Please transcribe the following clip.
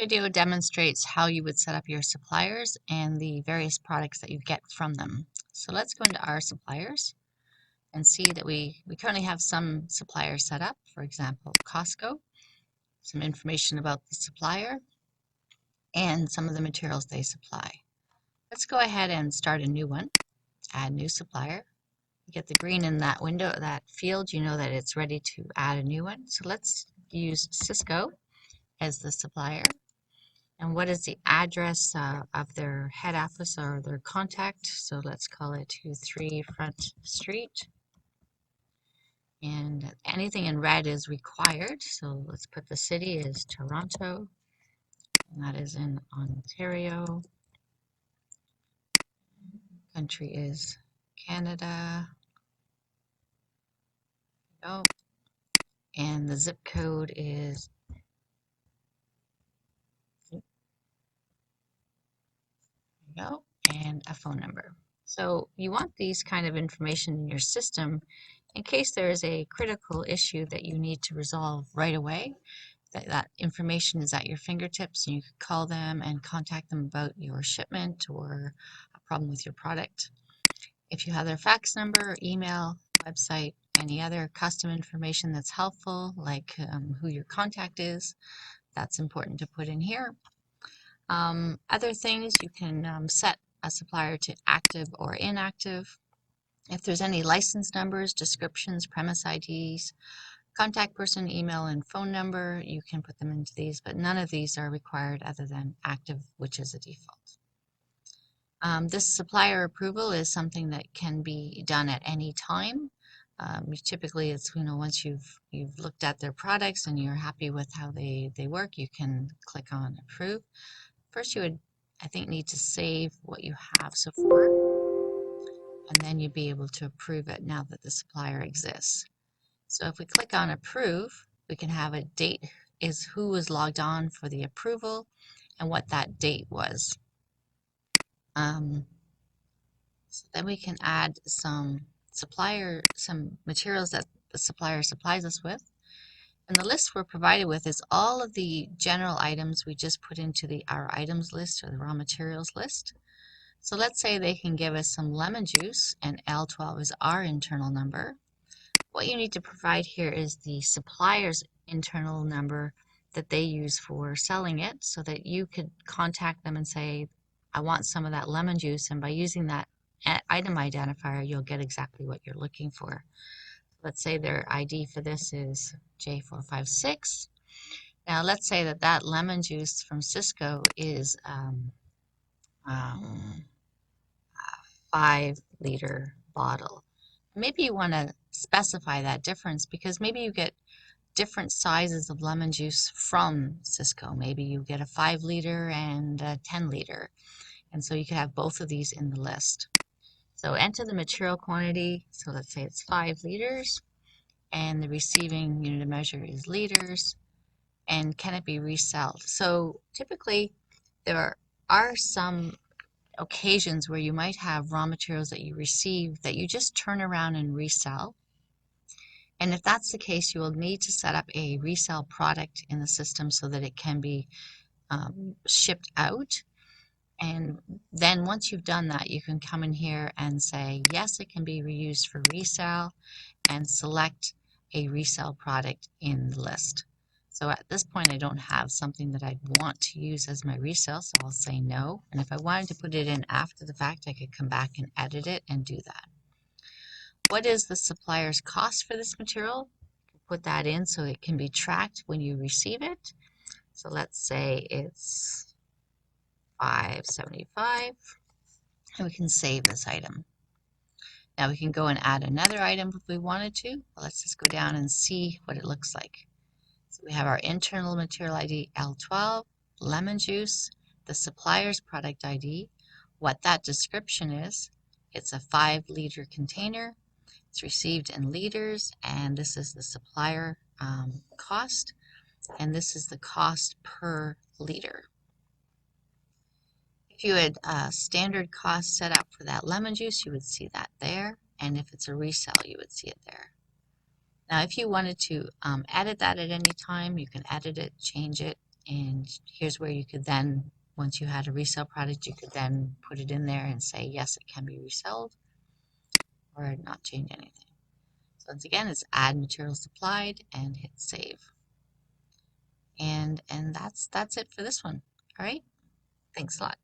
video demonstrates how you would set up your suppliers and the various products that you get from them. So let's go into our suppliers and see that we currently have some suppliers set up. For example, Costco, some information about the supplier and some of the materials they supply. Let's go ahead and start a new one. Add new supplier. You get the green in that window, that field, you know that it's ready to add a new one. So let's use Cisco as the supplier. And what is the address of their head office or their contact? So let's call it 23 Front Street. And anything in red is required. So let's put the city is Toronto. And that is in Ontario. Country is Canada. Oh, and the zip code is and a phone number. So you want these kind of information in your system in case there is a critical issue that you need to resolve right away. That information is at your fingertips and you can call them and contact them about your shipment or a problem with your product. If you have their fax number, email, website, any other custom information that's helpful, like who your contact is, that's important to put in here. Other things, you can set a supplier to active or inactive. If there's any license numbers, descriptions, premise IDs, contact person, email, and phone number, you can put them into these, but none of these are required other than active, which is a default. This supplier approval is something that can be done at any time. Typically, it's once you've looked at their products and you're happy with how they work, you can click on approve. First, you would, I think, need to save what you have so far, and then you'd be able to approve it now that the supplier exists. So if we click on approve, we can have a date is who was logged on for the approval and what that date was. So then we can add some materials that the supplier supplies us with. And the list we're provided with is all of the general items we just put into our items list or the raw materials list. So let's say they can give us some lemon juice, and L12 is our internal number. What you need to provide here is the supplier's internal number that they use for selling it, so that you could contact them and say, I want some of that lemon juice, and by using that item identifier, you'll get exactly what you're looking for. Let's say their ID for this is J456. Now let's say that lemon juice from Cisco is a 5-liter bottle. Maybe you want to specify that difference because maybe you get different sizes of lemon juice from Cisco. Maybe you get a 5-liter and a 10-liter. And so you could have both of these in the list. So enter the material quantity. So let's say it's 5 liters. And the receiving unit of measure is liters, and can it be resold? So typically there are some occasions where you might have raw materials that you receive that you just turn around and resell. And if that's the case, you will need to set up a resell product in the system so that it can be shipped out. And then once you've done that, you can come in here and say, yes, it can be reused for resale, and select a resale product in the list. So at this point, I don't have something that I'd want to use as my resale, so I'll say no. And if I wanted to put it in after the fact, I could come back and edit it and do that. What is the supplier's cost for this material? Put that in so it can be tracked when you receive it. So let's say it's $5.75, and we can save this item. Now we can go and add another item if we wanted to. Let's just go down and see what it looks like. So we have our internal material ID L12, lemon juice, the supplier's product ID, what that description is. It's a 5-liter container. It's received in liters, and this is the supplier cost, and this is the cost per liter. If you had a standard cost set up for that lemon juice, you would see that there. And if it's a resale, you would see it there. Now, if you wanted to edit that at any time, you can edit it, change it, And here's where you could then, once you had a resale product, you could then put it in there and say, yes, it can be resold, or not change anything. So once again, it's add material supplied and hit save. And that's it for this one. All right. Thanks a lot.